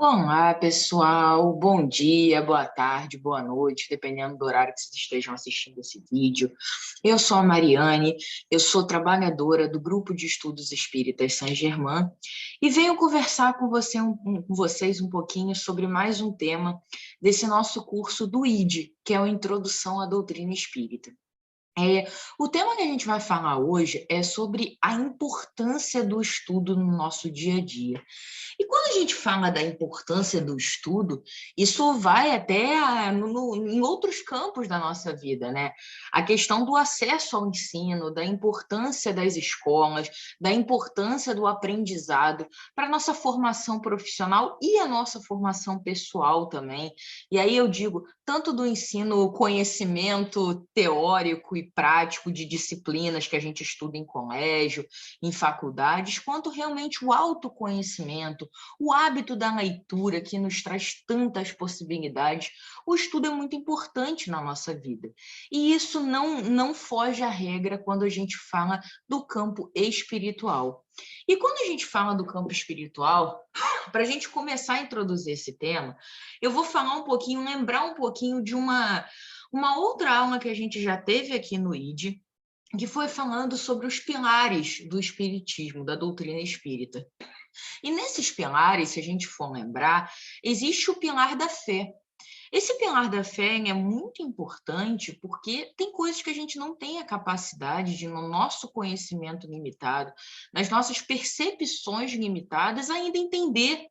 Olá, pessoal. Bom dia, boa tarde, boa noite, dependendo do horário que vocês estejam assistindo esse vídeo. Eu sou a Mariane, eu sou trabalhadora do Grupo de Estudos Espíritas Saint-Germain e venho conversar com vocês um pouquinho sobre mais um tema desse nosso curso do ID, que é a Introdução à Doutrina Espírita. O tema que a gente vai falar hoje é sobre a importância do estudo no nosso dia a dia. E quando a gente fala da importância do estudo, isso vai até em outros campos da nossa vida, né? A questão do acesso ao ensino, da importância das escolas, da importância do aprendizado para a nossa formação profissional e a nossa formação pessoal também. E aí eu digo, tanto do ensino, conhecimento teórico e prático de disciplinas que a gente estuda em colégio, em faculdades, quanto realmente o autoconhecimento, o hábito da leitura, que nos traz tantas possibilidades. O estudo é muito importante na nossa vida. E isso não foge à regra quando a gente fala do campo espiritual. E quando a gente fala do campo espiritual, para a gente começar a introduzir esse tema, eu vou falar um pouquinho, lembrar um pouquinho de uma outra aula que a gente já teve aqui no ID, que foi falando sobre os pilares do espiritismo, da doutrina espírita. E nesses pilares, se a gente for lembrar, existe o pilar da fé. Esse pilar da fé é muito importante porque tem coisas que a gente não tem a capacidade de, no nosso conhecimento limitado, nas nossas percepções limitadas, ainda entender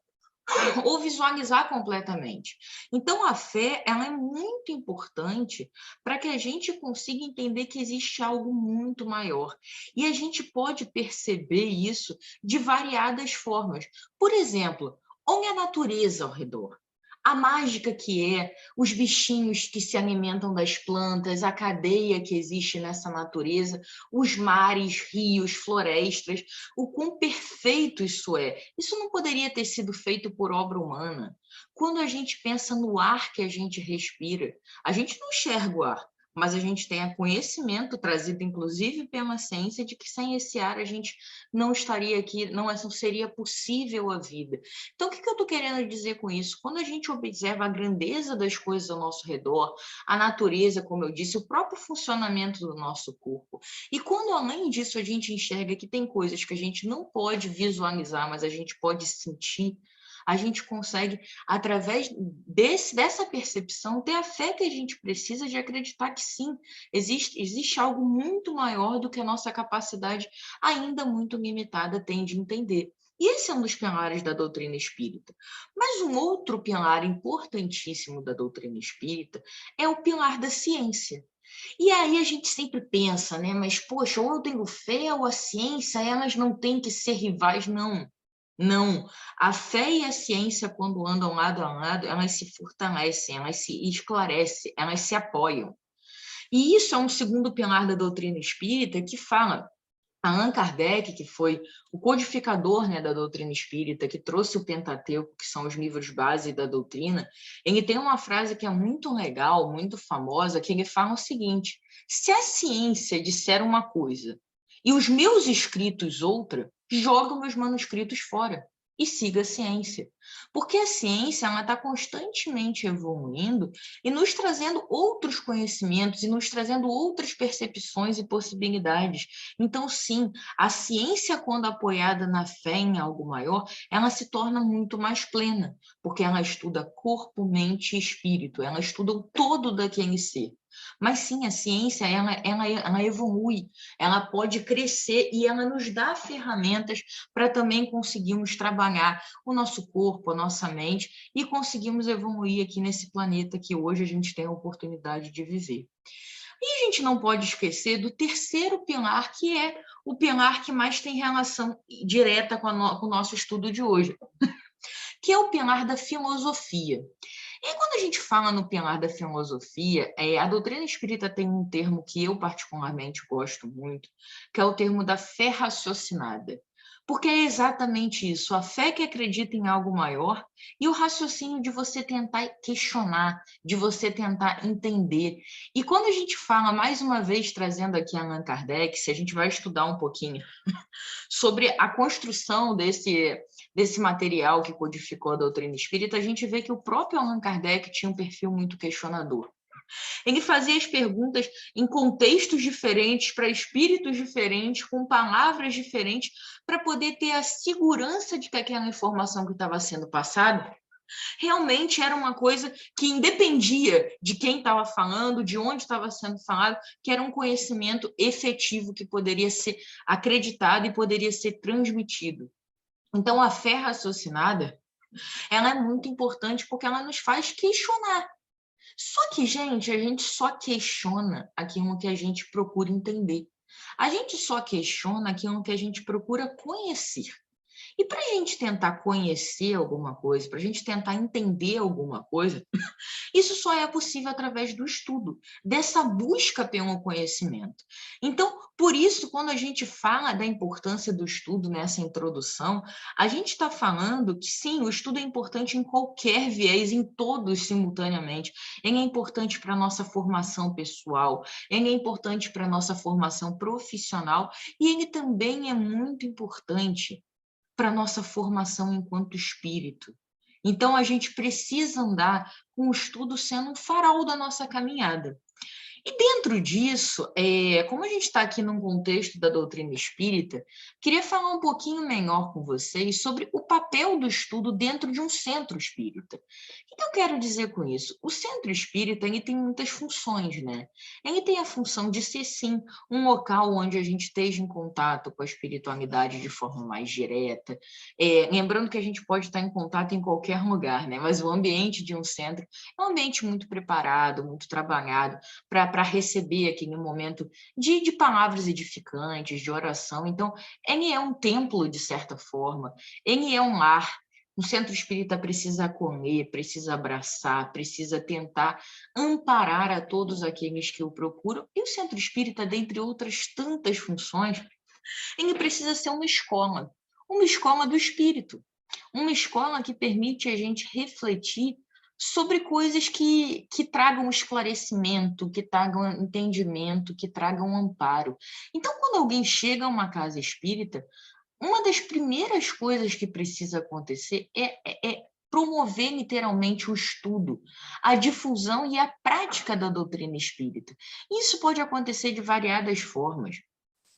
ou visualizar completamente. Então, a fé ela é muito importante para que a gente consiga entender que existe algo muito maior. E a gente pode perceber isso de variadas formas. Por exemplo, olha a natureza ao redor. A mágica que é, os bichinhos que se alimentam das plantas, a cadeia que existe nessa natureza, os mares, rios, florestas, o quão perfeito isso é. Isso não poderia ter sido feito por obra humana. Quando a gente pensa no ar que a gente respira, a gente não enxerga o ar, mas a gente tem conhecimento trazido inclusive pela ciência de que sem esse ar a gente não estaria aqui, não seria possível a vida. Então, o que eu estou querendo dizer com isso? Quando a gente observa a grandeza das coisas ao nosso redor, a natureza, como eu disse, o próprio funcionamento do nosso corpo, e quando, além disso, a gente enxerga que tem coisas que a gente não pode visualizar, mas a gente pode sentir, a gente consegue, através dessa percepção, ter a fé que a gente precisa de acreditar que sim, existe algo muito maior do que a nossa capacidade, ainda muito limitada, tem de entender. E esse é um dos pilares da doutrina espírita. Mas um outro pilar importantíssimo da doutrina espírita é o pilar da ciência. E aí a gente sempre pensa, né? Mas, poxa, ou eu tenho fé ou a ciência, elas não têm que ser rivais, não. Não. A fé e a ciência, quando andam lado a lado, elas se fortalecem, elas se esclarecem, elas se apoiam. E isso é um segundo pilar da doutrina espírita que fala. Allan Kardec, que foi o codificador, né, da doutrina espírita, que trouxe o Pentateuco, que são os livros base da doutrina, ele tem uma frase que é muito legal, muito famosa, que ele fala o seguinte: se a ciência disser uma coisa e os meus escritos outra, joga meus manuscritos fora e siga a ciência. Porque a ciência está constantemente evoluindo e nos trazendo outros conhecimentos e nos trazendo outras percepções e possibilidades. Então, sim, a ciência, quando apoiada na fé em algo maior, ela se torna muito mais plena, porque ela estuda corpo, mente e espírito, ela estuda o todo daquele ser. Mas sim, a ciência, ela evolui, ela pode crescer e ela nos dá ferramentas para também conseguirmos trabalhar o nosso corpo, a nossa mente e conseguirmos evoluir aqui nesse planeta que hoje a gente tem a oportunidade de viver. E a gente não pode esquecer do terceiro pilar, que é o pilar que mais tem relação direta com o nosso estudo de hoje, que é o pilar da filosofia. E quando a gente fala no pilar da filosofia, a doutrina espírita tem um termo que eu particularmente gosto muito, que é o termo da fé raciocinada. Porque é exatamente isso, a fé que acredita em algo maior e o raciocínio de você tentar questionar, de você tentar entender. E quando a gente fala, mais uma vez, trazendo aqui Allan Kardec, se a gente vai estudar um pouquinho sobre a construção desse material que codificou a doutrina espírita, a gente vê que o próprio Allan Kardec tinha um perfil muito questionador. Ele fazia as perguntas em contextos diferentes, para espíritos diferentes, com palavras diferentes, para poder ter a segurança de que aquela informação que estava sendo passada realmente era uma coisa que independia de quem estava falando, de onde estava sendo falado, que era um conhecimento efetivo que poderia ser acreditado e poderia ser transmitido. Então, a fé raciocinada, ela é muito importante porque ela nos faz questionar. Só que, gente, a gente só questiona aquilo que a gente procura entender. A gente só questiona aquilo que a gente procura conhecer. E para a gente tentar conhecer alguma coisa, para a gente tentar entender alguma coisa, isso só é possível através do estudo, dessa busca pelo conhecimento. Então, por isso, quando a gente fala da importância do estudo nessa introdução, a gente está falando que sim, o estudo é importante em qualquer viés, em todos simultaneamente. Ele é importante para a nossa formação pessoal, ele é importante para a nossa formação profissional e ele também é muito importante para a nossa formação enquanto espírito. Então, a gente precisa andar com o estudo sendo um farol da nossa caminhada. E dentro disso, como a gente está aqui num contexto da doutrina espírita, queria falar um pouquinho melhor com vocês sobre o papel do estudo dentro de um centro espírita. O que eu quero dizer com isso? O centro espírita ele tem muitas funções, né? Ele tem a função de ser, sim, um local onde a gente esteja em contato com a espiritualidade de forma mais direta. Lembrando que a gente pode estar em contato em qualquer lugar, né? Mas o ambiente de um centro é um ambiente muito preparado, muito trabalhado, para receber aquele momento de palavras edificantes, de oração. Então, ele é um templo, de certa forma, ele é um lar. O centro espírita precisa acolher, precisa abraçar, precisa tentar amparar a todos aqueles que o procuram. E o centro espírita, dentre outras tantas funções, ele precisa ser uma escola do espírito, uma escola que permite a gente refletir sobre coisas que tragam esclarecimento, que tragam entendimento, que tragam amparo. Então, quando alguém chega a uma casa espírita, uma das primeiras coisas que precisa acontecer é promover literalmente o estudo, a difusão e a prática da doutrina espírita. Isso pode acontecer de variadas formas,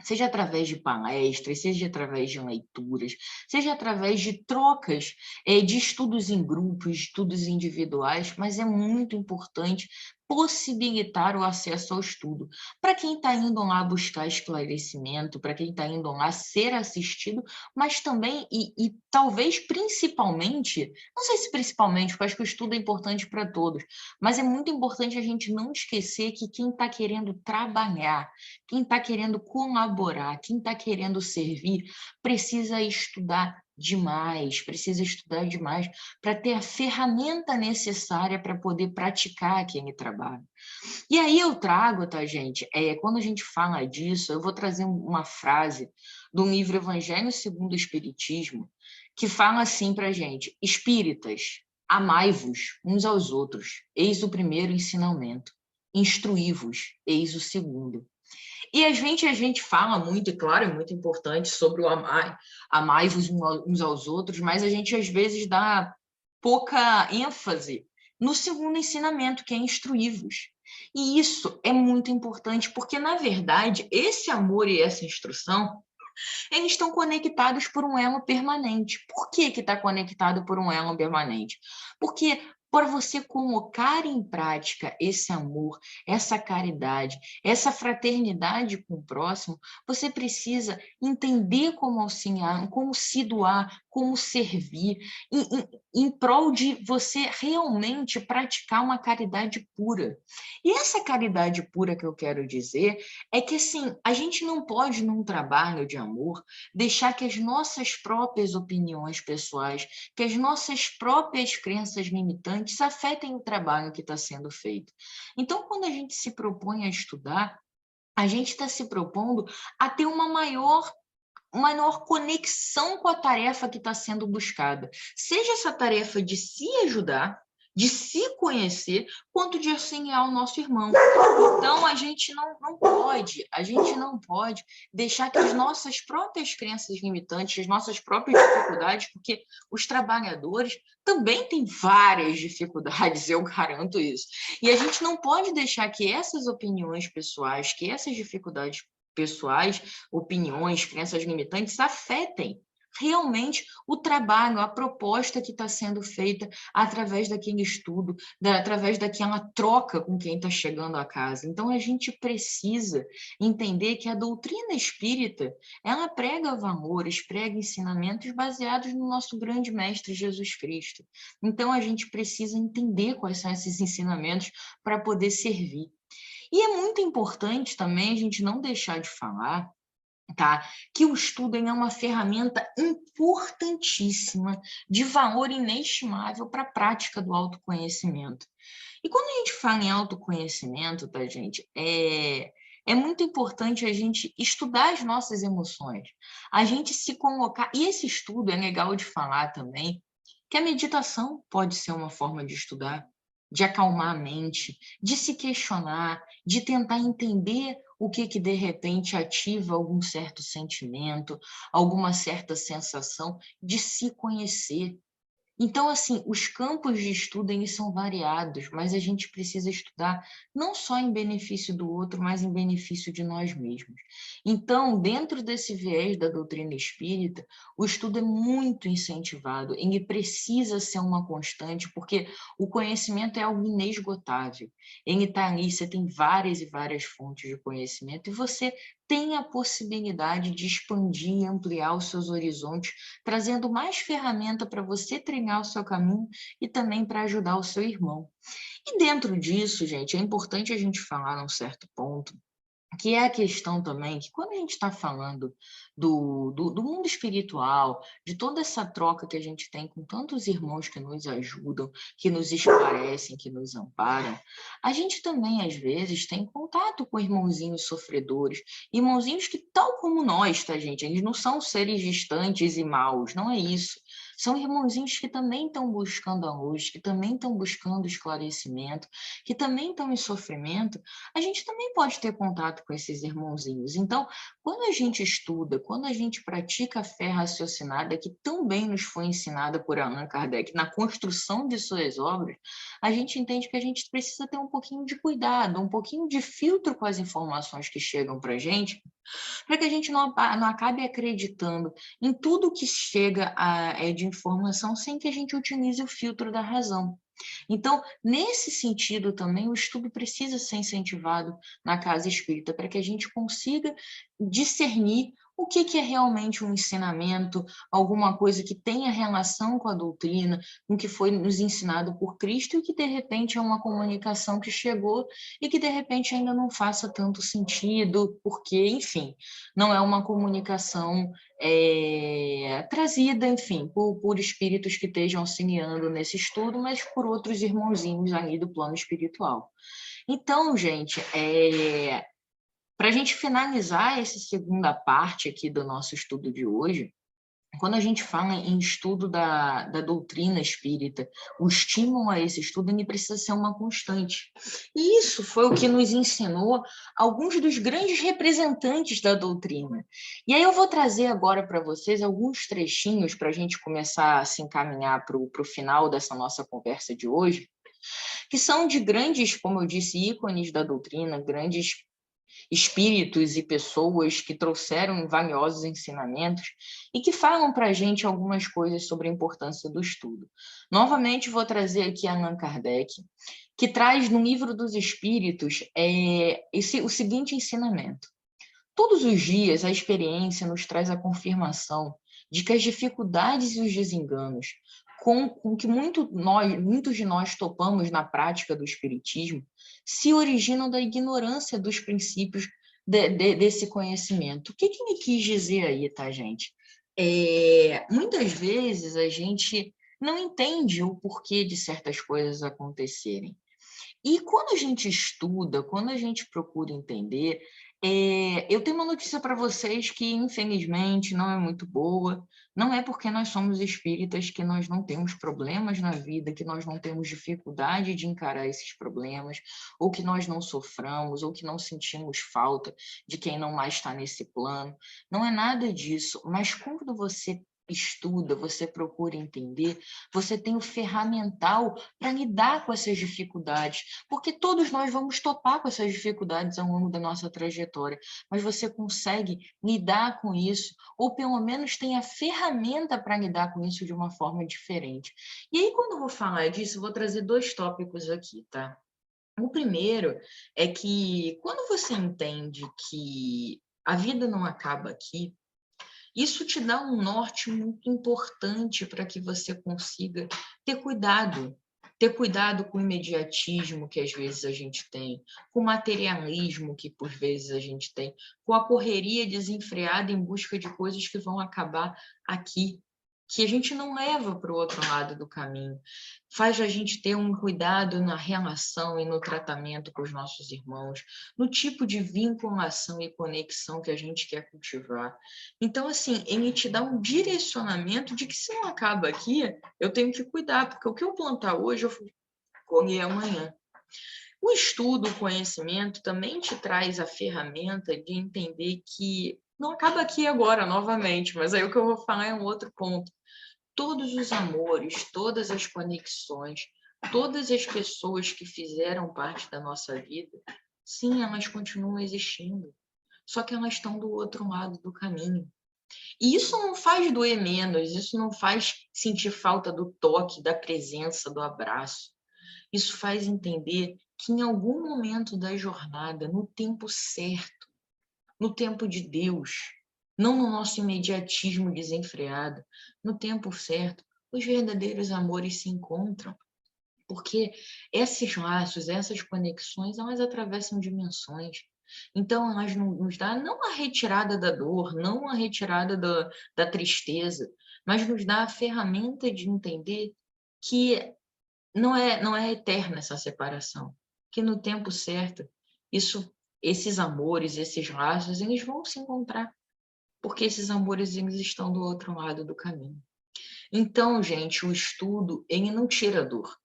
seja através de palestras, seja através de leituras, seja através de trocas de estudos em grupos, estudos individuais, mas é muito importante possibilitar o acesso ao estudo. Para quem está indo lá buscar esclarecimento, para quem está indo lá ser assistido, mas também, e talvez principalmente, não sei se principalmente, porque eu acho que o estudo é importante para todos, mas é muito importante a gente não esquecer que quem está querendo trabalhar, quem está querendo colaborar, quem está querendo servir, precisa estudar demais para ter a ferramenta necessária para poder praticar aquele trabalho. E aí eu trago, tá, gente? Quando a gente fala disso, eu vou trazer uma frase do livro Evangelho segundo o Espiritismo, que fala assim para a gente: espíritas, amai-vos uns aos outros, eis o primeiro ensinamento. Instruí-vos, eis o segundo. E a gente fala muito, e claro, é muito importante sobre o amai-vos uns aos outros, mas a gente às vezes dá pouca ênfase no segundo ensinamento, que é instruí-vos. E isso é muito importante, porque, na verdade, esse amor e essa instrução, eles estão conectados por um elo permanente. Por que está conectado por um elo permanente? Porque para você colocar em prática esse amor, essa caridade, essa fraternidade com o próximo, você precisa entender como auxiliar, como se doar, como servir, em prol de você realmente praticar uma caridade pura. E essa caridade pura que eu quero dizer é que, assim, a gente não pode, num trabalho de amor, deixar que as nossas próprias opiniões pessoais, que as nossas próprias crenças limitantes afetem o trabalho que está sendo feito. Então, quando a gente se propõe a estudar, a gente está se propondo a ter uma maior maior conexão com a tarefa que está sendo buscada. Seja essa tarefa de se ajudar, de se conhecer, quanto de auxiliar o nosso irmão. Então, a gente não pode deixar que as nossas próprias crenças limitantes, as nossas próprias dificuldades, porque os trabalhadores também têm várias dificuldades, eu garanto isso. E a gente não pode deixar que essas opiniões pessoais, que essas dificuldades pessoais, opiniões, crenças limitantes afetem realmente o trabalho, a proposta que está sendo feita através daquele estudo, através daquela troca com quem está chegando a casa. Então, a gente precisa entender que a doutrina espírita, ela prega valores, prega ensinamentos baseados no nosso grande mestre Jesus Cristo. Então, a gente precisa entender quais são esses ensinamentos para poder servir. E é muito importante também a gente não deixar de falar, tá, que o estudo é uma ferramenta importantíssima, de valor inestimável para a prática do autoconhecimento. E quando a gente fala em autoconhecimento, tá, gente, é muito importante a gente estudar as nossas emoções, a gente se colocar. E esse estudo é legal de falar também, que a meditação pode ser uma forma de estudar, de acalmar a mente, de se questionar, de tentar entender o que de repente ativa algum certo sentimento, alguma certa sensação, de se conhecer. Então, assim, os campos de estudo eles são variados, mas a gente precisa estudar não só em benefício do outro, mas em benefício de nós mesmos. Então, dentro desse viés da doutrina espírita, o estudo é muito incentivado, ele precisa ser uma constante, porque o conhecimento é algo inesgotável. Ele está ali, você tem várias e várias fontes de conhecimento, e você tem a possibilidade de expandir e ampliar os seus horizontes, trazendo mais ferramenta para você trilhar o seu caminho e também para ajudar o seu irmão. E dentro disso, gente, é importante a gente falar num certo ponto, que é a questão também que quando a gente está falando do mundo espiritual, de toda essa troca que a gente tem com tantos irmãos que nos ajudam, que nos esclarecem, que nos amparam, a gente também, às vezes, tem contato com irmãozinhos sofredores, irmãozinhos que, tal como nós, tá, gente? Eles não são seres distantes e maus, não é isso. São irmãozinhos que também estão buscando a luz, que também estão buscando esclarecimento, que também estão em sofrimento. A gente também pode ter contato com esses irmãozinhos. Então, quando a gente estuda, quando a gente pratica a fé raciocinada, que também nos foi ensinada por Allan Kardec na construção de suas obras, a gente entende que a gente precisa ter um pouquinho de cuidado, um pouquinho de filtro com as informações que chegam para a gente, para que a gente não acabe acreditando em tudo que chega de informação sem que a gente utilize o filtro da razão. Então, nesse sentido também, o estudo precisa ser incentivado na casa espírita, para que a gente consiga discernir o que é realmente um ensinamento, alguma coisa que tenha relação com a doutrina, com o que foi nos ensinado por Cristo, e que, de repente, é uma comunicação que chegou e que, de repente, ainda não faça tanto sentido, porque, enfim, não é uma comunicação trazida, enfim, por espíritos que estejam auxiliando nesse estudo, mas por outros irmãozinhos ali do plano espiritual. Então, gente, para a gente finalizar essa segunda parte aqui do nosso estudo de hoje, quando a gente fala em estudo da doutrina espírita, o estímulo a esse estudo ele precisa ser uma constante. E isso foi o que nos ensinou alguns dos grandes representantes da doutrina. E aí eu vou trazer agora para vocês alguns trechinhos para a gente começar a se encaminhar para o final dessa nossa conversa de hoje, que são de grandes, como eu disse, ícones da doutrina, grandes espíritos e pessoas que trouxeram valiosos ensinamentos e que falam para a gente algumas coisas sobre a importância do estudo. Novamente, vou trazer aqui Allan Kardec, que traz no Livro dos Espíritos o seguinte ensinamento. Todos os dias, a experiência nos traz a confirmação de que as dificuldades e os desenganos com que muitos de nós topamos na prática do espiritismo se originam da ignorância dos princípios desse conhecimento. O que ele quis dizer aí, tá, gente? Muitas vezes a gente não entende o porquê de certas coisas acontecerem. E quando a gente estuda, quando a gente procura entender, Eu tenho uma notícia para vocês que, infelizmente, não é muito boa. Não é porque nós somos espíritas que nós não temos problemas na vida, que nós não temos dificuldade de encarar esses problemas, ou que nós não soframos, ou que não sentimos falta de quem não mais está nesse plano. Não é nada disso, mas quando você estuda, você procura entender, você tem o ferramental para lidar com essas dificuldades, porque todos nós vamos topar com essas dificuldades ao longo da nossa trajetória, mas você consegue lidar com isso, ou pelo menos tem a ferramenta para lidar com isso de uma forma diferente. E aí, quando eu vou falar disso, eu vou trazer 2 tópicos aqui, tá? O primeiro é que quando você entende que a vida não acaba aqui, isso te dá um norte muito importante para que você consiga ter cuidado com o imediatismo que às vezes a gente tem, com o materialismo que por vezes a gente tem, com a correria desenfreada em busca de coisas que vão acabar aqui, que a gente não leva para o outro lado do caminho. Faz a gente ter um cuidado na relação e no tratamento com os nossos irmãos, no tipo de vinculação e conexão que a gente quer cultivar. Então, assim, ele te dá um direcionamento de que se não acaba aqui, eu tenho que cuidar, porque o que eu plantar hoje, eu vou colher amanhã. O estudo, o conhecimento também te traz a ferramenta de entender que não acaba aqui agora, novamente, mas aí o que eu vou falar é um outro ponto. Todos os amores, todas as conexões, todas as pessoas que fizeram parte da nossa vida, sim, elas continuam existindo, só que elas estão do outro lado do caminho. E isso não faz doer menos, isso não faz sentir falta do toque, da presença, do abraço. Isso faz entender que em algum momento da jornada, no tempo certo, no tempo de Deus, não no nosso imediatismo desenfreado, no tempo certo, os verdadeiros amores se encontram. Porque esses laços, essas conexões, elas atravessam dimensões. Então, elas nos dão não a retirada da dor, não a retirada da tristeza, mas nos dá a ferramenta de entender que não é eterna essa separação, que no tempo certo, esses amores, esses laços, eles vão se encontrar, porque esses amores eles estão do outro lado do caminho. Então, gente, o estudo, ele não tira a dor.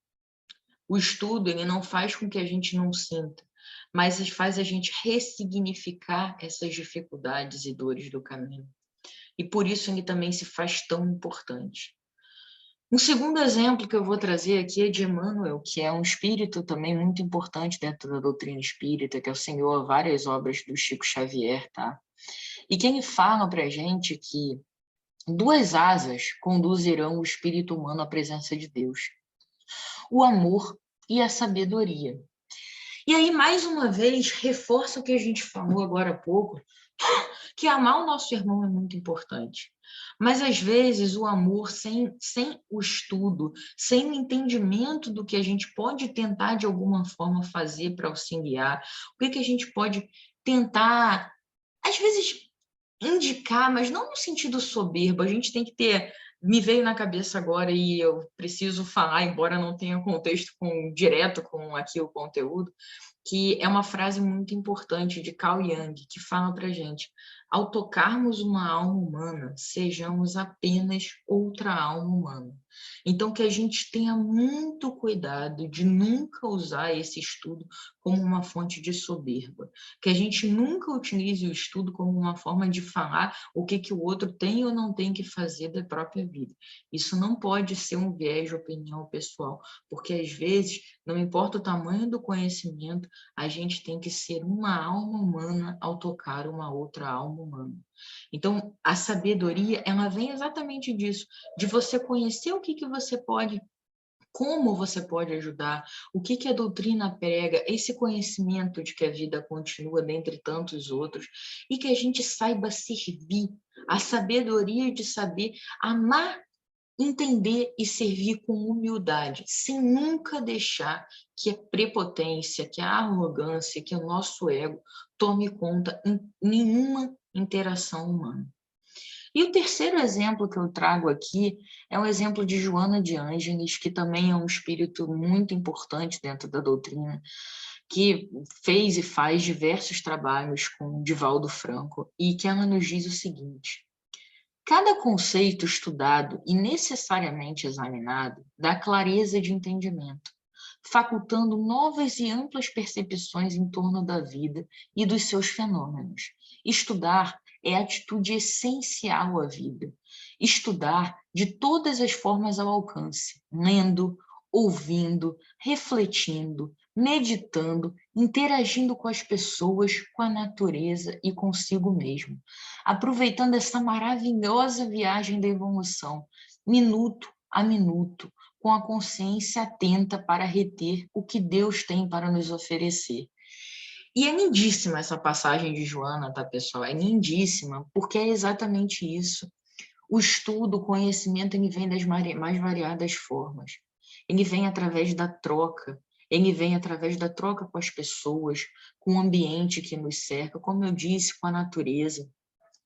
O estudo, ele não faz com que a gente não sinta, mas faz a gente ressignificar essas dificuldades e dores do caminho. E por isso ele também se faz tão importante. Um segundo exemplo que eu vou trazer aqui é de Emmanuel, que é um espírito também muito importante dentro da doutrina espírita, que auxiliou a várias obras do Chico Xavier, tá? E que ele fala para a gente que 2 asas conduzirão o espírito humano à presença de Deus: o amor e a sabedoria. E aí, mais uma vez, reforça o que a gente falou agora há pouco, que amar o nosso irmão é muito importante. Mas, às vezes, o amor sem o estudo, sem o entendimento do que a gente pode tentar, de alguma forma, fazer para auxiliar, o que a gente pode tentar, às vezes, indicar, mas não no sentido soberbo, a gente tem que ter... Me veio na cabeça agora e eu preciso falar, embora não tenha contexto direto com aqui o conteúdo, que é uma frase muito importante de Carl Jung, que fala para gente: ao tocarmos uma alma humana, sejamos apenas outra alma humana. Então, que a gente tenha muito cuidado de nunca usar esse estudo como uma fonte de soberba, que a gente nunca utilize o estudo como uma forma de falar o que o outro tem ou não tem que fazer da própria vida. Isso não pode ser um viés de opinião pessoal, porque às vezes, não importa o tamanho do conhecimento, a gente tem que ser uma alma humana ao tocar uma outra alma humana. Então, a sabedoria, ela vem exatamente disso, de você conhecer o que você pode, como você pode ajudar, o que a doutrina prega, esse conhecimento de que a vida continua dentre tantos outros, e que a gente saiba servir, a sabedoria de saber amar, entender e servir com humildade, sem nunca deixar que a prepotência, que a arrogância, que o nosso ego tome conta em nenhuma interação humana. E o terceiro exemplo que eu trago aqui é o exemplo de Joana de Ângeles, que também é um espírito muito importante dentro da doutrina, que fez e faz diversos trabalhos com Divaldo Franco, e que ela nos diz o seguinte: cada conceito estudado e necessariamente examinado dá clareza de entendimento, facultando novas e amplas percepções em torno da vida e dos seus fenômenos. Estudar é atitude essencial à vida. Estudar de todas as formas ao alcance, lendo, ouvindo, refletindo, meditando, interagindo com as pessoas, com a natureza e consigo mesmo, aproveitando essa maravilhosa viagem da evolução, minuto a minuto, com a consciência atenta para reter o que Deus tem para nos oferecer. E é lindíssima essa passagem de Joana, tá, pessoal? É lindíssima, porque é exatamente isso. O estudo, o conhecimento, ele vem das mais variadas formas. Ele vem através da troca, ele vem através da troca com as pessoas, com o ambiente que nos cerca, como eu disse, com a natureza.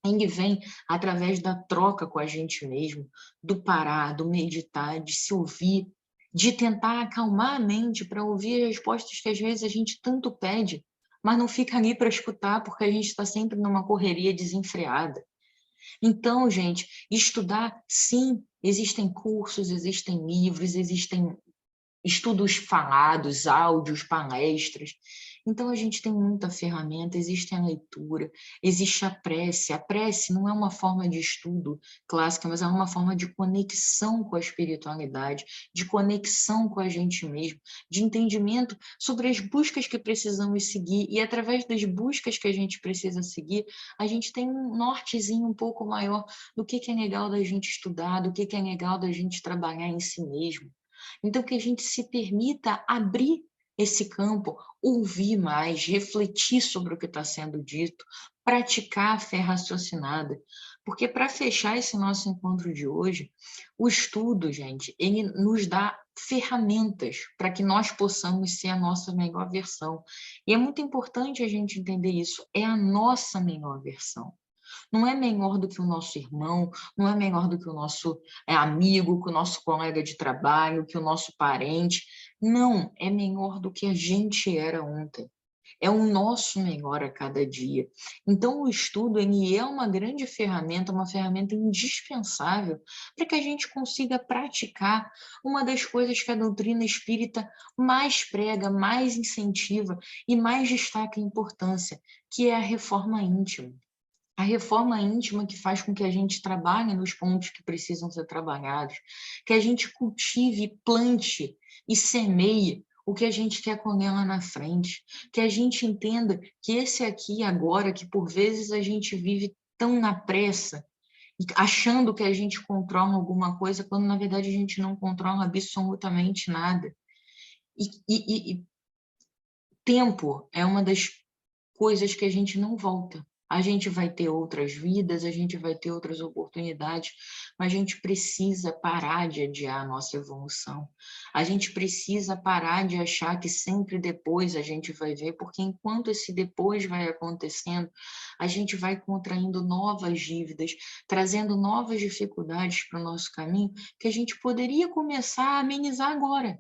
Ele vem através da troca com a gente mesmo, do parar, do meditar, de se ouvir, de tentar acalmar a mente para ouvir as respostas que às vezes a gente tanto pede, mas não fica ali para escutar porque a gente está sempre numa correria desenfreada. Então, gente, estudar, sim, existem cursos, existem livros, existem estudos falados, áudios, palestras. Então, a gente tem muita ferramenta, existe a leitura, existe a prece. A prece não é uma forma de estudo clássica, mas é uma forma de conexão com a espiritualidade, de conexão com a gente mesmo, de entendimento sobre as buscas que precisamos seguir. E através das buscas que a gente precisa seguir, a gente tem um nortezinho um pouco maior do que é legal da gente estudar, do que é legal da gente trabalhar em si mesmo. Então, que a gente se permita abrir esse campo, ouvir mais, refletir sobre o que está sendo dito, praticar a fé raciocinada. Porque, para fechar esse nosso encontro de hoje, o estudo, gente, ele nos dá ferramentas para que nós possamos ser a nossa melhor versão. E é muito importante a gente entender isso, é a nossa melhor versão. Não é menor do que o nosso irmão, não é menor do que o nosso amigo, que o nosso colega de trabalho, que o nosso parente. Não, é menor do que a gente era ontem. É o nosso melhor a cada dia. Então, o estudo ele é uma grande ferramenta, uma ferramenta indispensável para que a gente consiga praticar uma das coisas que a doutrina espírita mais prega, mais incentiva e mais destaca a importância, que é a reforma íntima. A reforma íntima que faz com que a gente trabalhe nos pontos que precisam ser trabalhados, que a gente cultive, plante e semeie o que a gente quer colher lá na frente, que a gente entenda que esse aqui e agora, que por vezes a gente vive tão na pressa, achando que a gente controla alguma coisa, quando na verdade a gente não controla absolutamente nada. E tempo é uma das coisas que a gente não volta. A gente vai ter outras vidas, a gente vai ter outras oportunidades, mas a gente precisa parar de adiar a nossa evolução. A gente precisa parar de achar que sempre depois a gente vai ver, porque enquanto esse depois vai acontecendo, a gente vai contraindo novas dívidas, trazendo novas dificuldades para o nosso caminho, que a gente poderia começar a amenizar agora,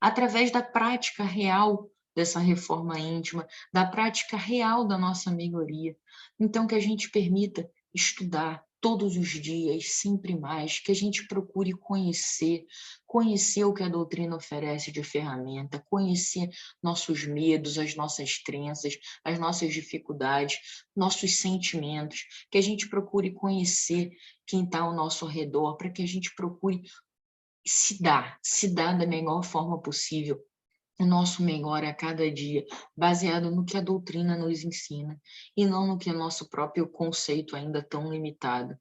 através da prática real dessa reforma íntima, da prática real da nossa melhoria. Então, que a gente permita estudar todos os dias, sempre mais, que a gente procure conhecer o que a doutrina oferece de ferramenta, conhecer nossos medos, as nossas crenças, as nossas dificuldades, nossos sentimentos, que a gente procure conhecer quem está ao nosso redor, para que a gente procure se dar da melhor forma possível, o nosso melhor a cada dia, baseado no que a doutrina nos ensina, e não no que o nosso próprio conceito ainda tão limitado,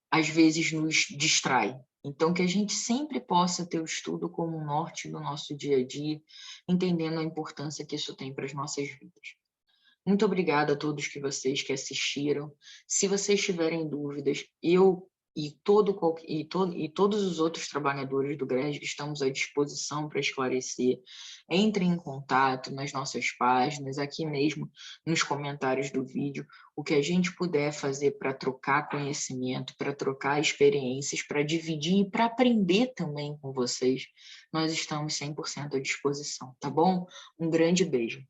às vezes nos distrai. Então, que a gente sempre possa ter o estudo como um norte do nosso dia a dia, entendendo a importância que isso tem para as nossas vidas. Muito obrigada a todos vocês que assistiram. Se vocês tiverem dúvidas, eu e todos os outros trabalhadores do GRESB estamos à disposição para esclarecer. Entre em contato nas nossas páginas, aqui mesmo nos comentários do vídeo, o que a gente puder fazer para trocar conhecimento, para trocar experiências, para dividir e para aprender também com vocês, nós estamos 100% à disposição, tá bom? Um grande beijo.